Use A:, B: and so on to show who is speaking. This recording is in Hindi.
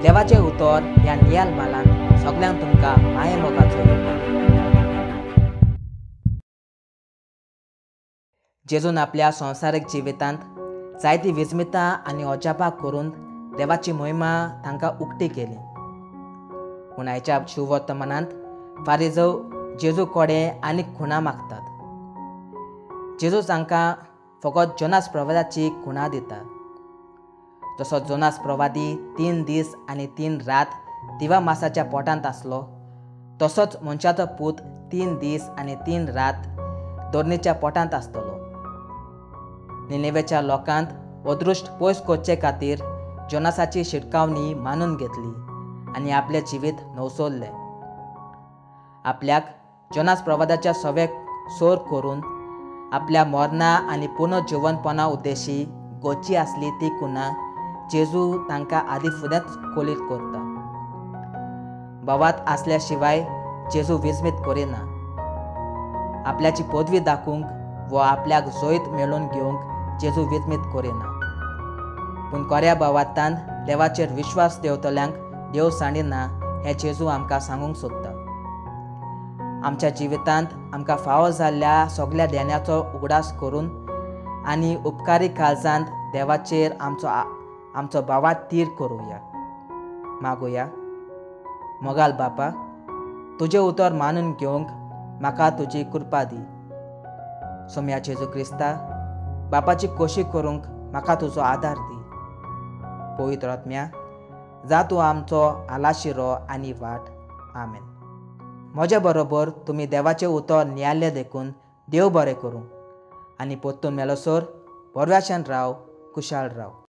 A: देवाचे उतर ह्या नियाल मालान सगळ्यांक तुमकां माये मोगाचो जेजून आपल्या संवसारीक जिवितांत जायती विस्मितां आनी अजापां करून देवाची महिमा तांकां उक्ती केली। पूण आयच्या शुभवर्तमानांत फारिजव जेजू कडेन आनीक खुणां मागतात। जेजू तांकां फकत जोनास प्रवादाची खुणां दिता। जसो जोनास प्रवादी 3 दीस आनी 3 रात दिवा मासाच्या पोटांत आसलो, तसोच मनशाचो पूत 3 दीस आनी 3 रात दोरनेच्या पोटांत आसतलो। निनेवेच्या लोकांत अदृश्ट पयस करचे खातीर जोनासाची शिटकावणी मानून घेतली आनी आपले जिवीत नवसोल्ले। आपल्याक जोनास प्रवादाच्या सवेक सोर करून आपल्या मरणा आनी पुनर्जीवनपणा उद्देशी गोची आसली ती खुणां जेजू तांकां आदी फुडेंच कोलीत करता। बोवात आसल्या शिवाय जेजू विस्मीत करिना। आपल्याची पदवी दाखोवंक वा आपल्याक जैत मेळोवन घेवंक जेजू विस्मीत करिना। पूण खऱ्या बोवातान देवाचेर विश्वास दवरतल्यांक देव सांडिना हें जेजू आमकां सांगूंक सोदता। आमच्या जिवितांत आमकां फावो जाल्ल्या सगळ्या देण्याचो उगडास करून आनी उपकारी काळजांत देवाचेर आमचो बोवात तीर करुया। मागुया। मोगाल बापा, तुजें उतर मानून घेवंक म्हाका तुजी कृपा दी। सोम्या जेजू क्रिस्ता, बापाची खोशी करूंक म्हाका तुजो आदार दी। पवित्र आत्म्या, जा तूं आमचो आलाशिरो आनी वाट। आमेन। म्हज्या बरोबर तुमी देवाचें उतर नियाल्लें देखून देव बरें करूं आनी परतून मेलोसोर बरव्याशान राव, कुशाळ राव।